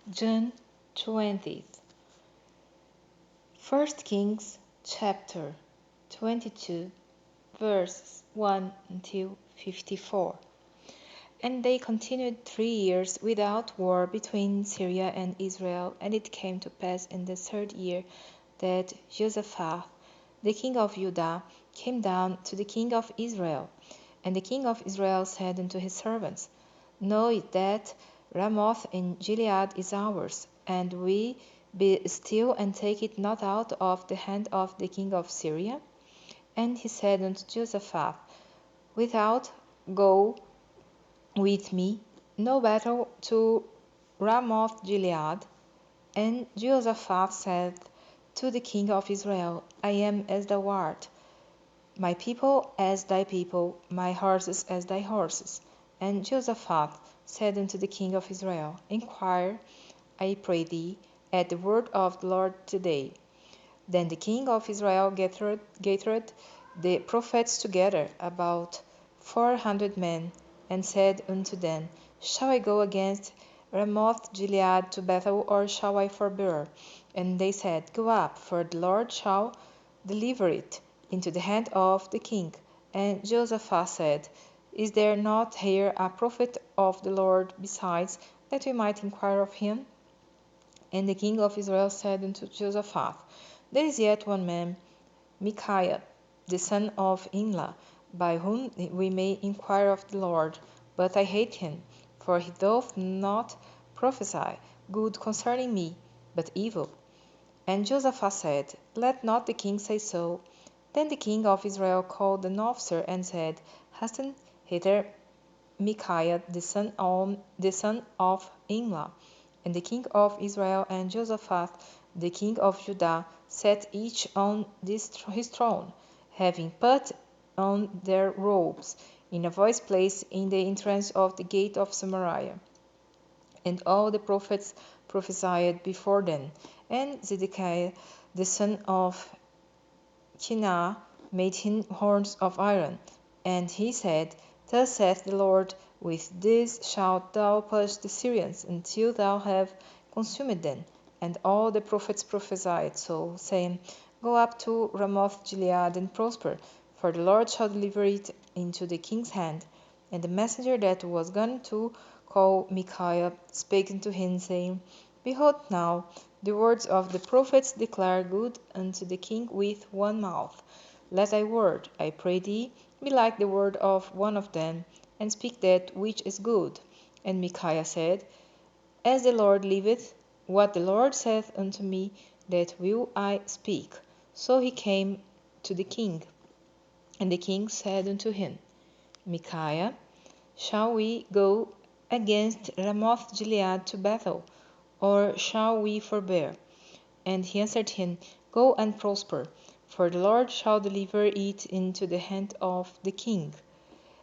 June 20th. 1 Kings chapter 22, verses 1 until 54. And they continued 3 years without war between Syria and Israel. And it came to pass in the third year that Jehoshaphat, the king of Judah, came down to the king of Israel. And the king of Israel said unto his servants, Know that Ramoth in Gilead is ours, and we be still and take it not out of the hand of the king of Syria? And he said unto Jehoshaphat, Without go with me no battle to Ramoth Gilead. And Jehoshaphat said to the king of Israel, I am as thou art, my people as thy people, my horses as thy horses. And Jehoshaphat said unto the king of Israel, Inquire, I pray thee, at the word of the Lord today. Then the king of Israel gathered the prophets together, about 400 men, and said unto them, Shall I go against Ramoth Gilead to battle, or shall I forbear? And they said, Go up, for the Lord shall deliver it into the hand of the king. And Jehoshaphat said, Is there not here a prophet of the Lord besides, that we might inquire of him? And the king of Israel said unto Jehoshaphat, There is yet one man, Micaiah, the son of Imlah, by whom we may inquire of the Lord. But I hate him, for he doth not prophesy good concerning me, but evil. And Jehoshaphat said, Let not the king say so. Then the king of Israel called an officer and said, Hasten hither Micaiah the son of Imlah. And the king of Israel and Jehoshaphat the king of Judah sat each on his throne, having put on their robes, in a voice place in the entrance of the gate of Samaria. And all the prophets prophesied before them. And Zedekiah the son of Kenah made him horns of iron. And he said, Thus saith the Lord, With this shalt thou push the Syrians, until thou have consumed them. And all the prophets prophesied so, saying, Go up to Ramoth Gilead and prosper, for the Lord shall deliver it into the king's hand. And the messenger that was gone to call Micaiah spake unto him, saying, Behold now, the words of the prophets declare good unto the king with one mouth. Let thy word, I pray thee, be like the word of one of them, and speak that which is good. And Micaiah said, As the Lord liveth, what the Lord saith unto me, that will I speak. So he came to the king. And the king said unto him, Micaiah, shall we go against Ramoth Gilead to battle, or shall we forbear? And he answered him, Go and prosper, for the Lord shall deliver it into the hand of the king.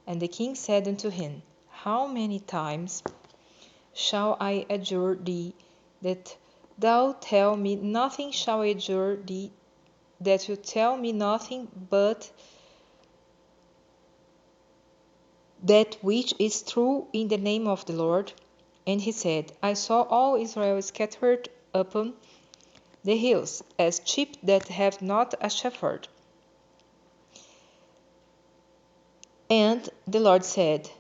And the king said unto him, How many times shall I adjure thee, that thou tell me nothing? Shall I adjure thee, that you tell me nothing but that which is true in the name of the Lord? And he said, I saw all Israel scattered upon the hills, as sheep that have not a shepherd. And the Lord said,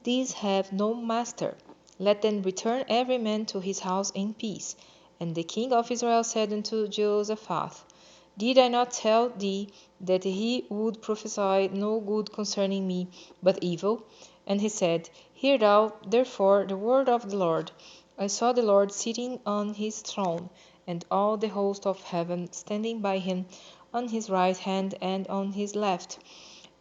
These have no master. Let them return every man to his house in peace. And the king of Israel said unto Jehoshaphat, Did I not tell thee that he would prophesy no good concerning me, but evil? And he said, Hear thou therefore the word of the Lord. I saw the Lord sitting on his throne, and all the host of heaven standing by him, on his right hand and on his left.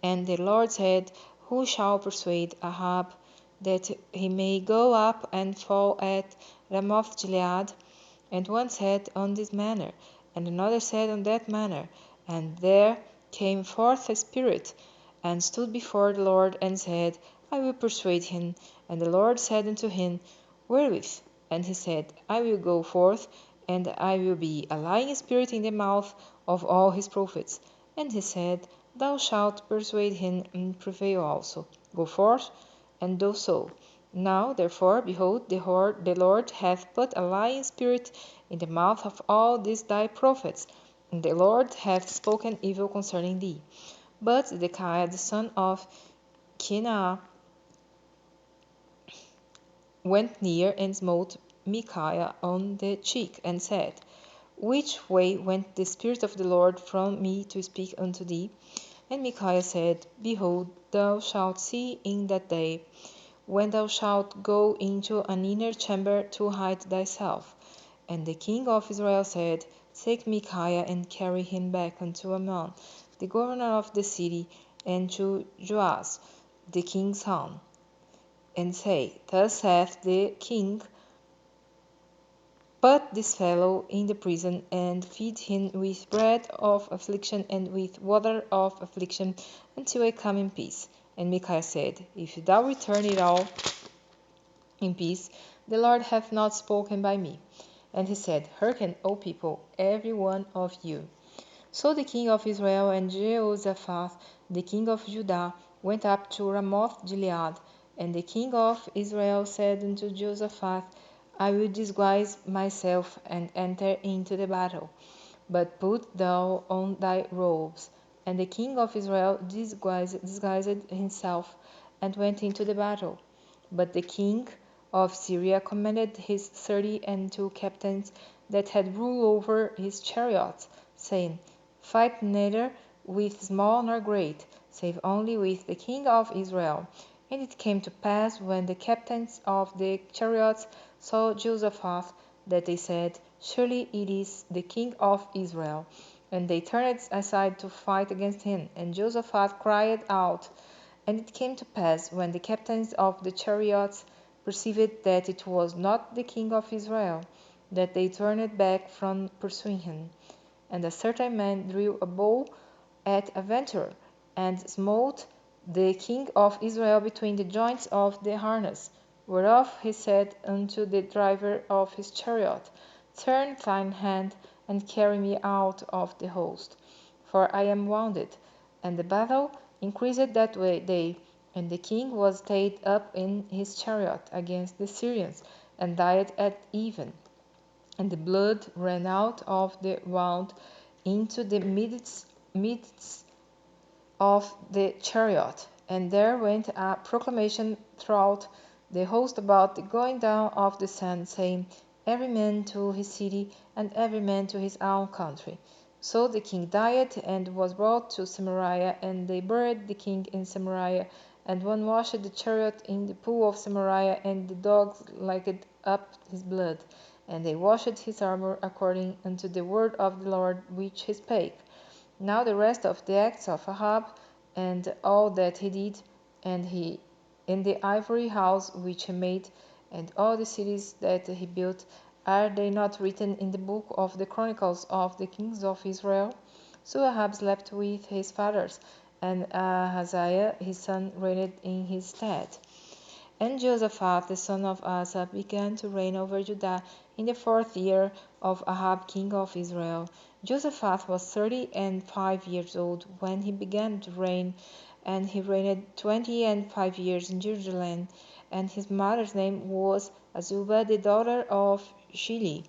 And the Lord said, Who shall persuade Ahab, that he may go up and fall at Ramoth Gilead? And one said on this manner, and another said on that manner. And there came forth a spirit, and stood before the Lord, and said, I will persuade him. And the Lord said unto him, Wherewith? And he said, I will go forth, and I will be a lying spirit in the mouth of all his prophets. And he said, Thou shalt persuade him, and prevail also. Go forth, and do so. Now therefore, behold, the Lord hath put a lying spirit in the mouth of all these thy prophets, and the Lord hath spoken evil concerning thee. But Zedekiah the son of Kenah went near and smote Micaiah on the cheek, and said, Which way went the Spirit of the Lord from me to speak unto thee? And Micaiah said, Behold, thou shalt see in that day, when thou shalt go into an inner chamber to hide thyself. And the king of Israel said, Take Micaiah and carry him back unto Amon, the governor of the city, and to Joas, the king's son, and say, Thus saith the king, Put this fellow in the prison, and feed him with bread of affliction and with water of affliction, until I come in peace. And Micaiah said, If thou return it all in peace, the Lord hath not spoken by me. And he said, Hearken, O people, every one of you. So the king of Israel and Jehoshaphat, the king of Judah, went up to Ramoth Gilead. And the king of Israel said unto Jehoshaphat, I will disguise myself and enter into the battle, but put thou on thy robes. And the king of Israel disguised himself and went into the battle. But the king of Syria commanded his 32 captains that had rule over his chariots, saying, Fight neither with small nor great, save only with the king of Israel. And it came to pass, when the captains of the chariots saw Jehoshaphat, that they said, Surely it is the king of Israel. And they turned aside to fight against him. And Jehoshaphat cried out. And it came to pass, when the captains of the chariots perceived that it was not the king of Israel, that they turned back from pursuing him. And a certain man drew a bow at a venture, and smote the king of Israel between the joints of the harness. Whereof he said unto the driver of his chariot, Turn thine hand, and carry me out of the host, for I am wounded. And the battle increased that day, and the king was stayed up in his chariot against the Syrians, and died at even. And the blood ran out of the wound into the midst of the chariot. And there went a proclamation throughout the host about the going down of the sun, saying, Every man to his city, and every man to his own country. So the king died, and was brought to Samaria, and they buried the king in Samaria. And one washed the chariot in the pool of Samaria, and the dogs licked up his blood. And they washed his armor according unto the word of the Lord which he spake. Now the rest of the acts of Ahab, and all that he did, and he in the ivory house which he made, and all the cities that he built, are they not written in the book of the chronicles of the kings of Israel? So Ahab slept with his fathers, and Ahaziah his son reigned in his stead. And Jehoshaphat the son of Asa began to reign over Judah in the 4th year of Ahab king of Israel. Jehoshaphat was 35 years old when he began to reign, and he reigned 25 years in Jerusalem. And his mother's name was Azubah the daughter of Shili.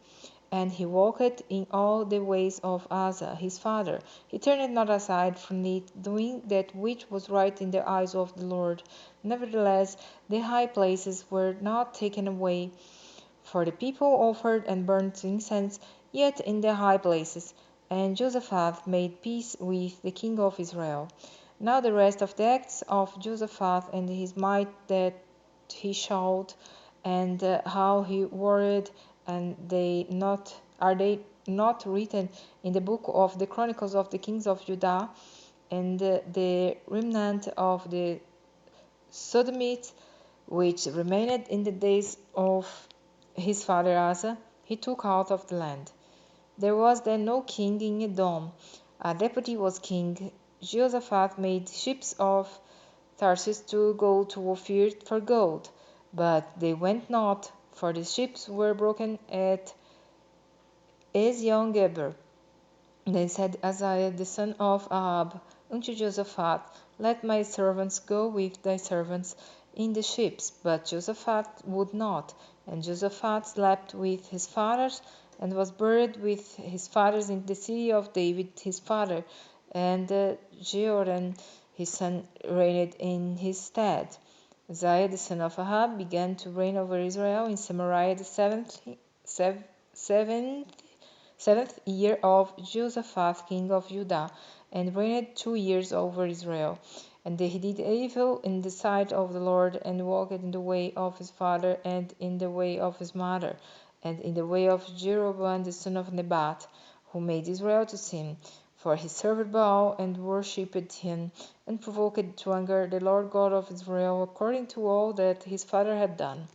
And he walked in all the ways of Asa his father. He turned not aside from it, doing that which was right in the eyes of the Lord. Nevertheless, the high places were not taken away, for the people offered and burnt incense yet in the high places. And Jehoshaphat made peace with the king of Israel. Now the rest of the acts of Jehoshaphat, and his might that he showed, and how he warred, and are they not written in the book of the chronicles of the kings of Judah? And the remnant of the Sodomites, which remained in the days of his father Asa, he took out of the land. There was then no king in Edom. A deputy was king. Jehoshaphat made ships of Tarsus to go to Ophir for gold, but they went not, for the ships were broken at Ezion-Geber. Then said Isaiah the son of Ahab unto Jehoshaphat, Let my servants go with thy servants, in the ships, but Jehoshaphat would not. And Jehoshaphat slept with his fathers, and was buried with his fathers in the city of David his father. And Jehoram his son reigned in his stead. Uzziah the son of Ahab began to reign over Israel in Samaria the seventh year of Jehoshaphat king of Judah, and reigned 2 years over Israel. And he did evil in the sight of the Lord, and walked in the way of his father, and in the way of his mother, and in the way of Jeroboam the son of Nebat, who made Israel to sin. For he served Baal, and worshipped him, and provoked to anger the Lord God of Israel, according to all that his father had done.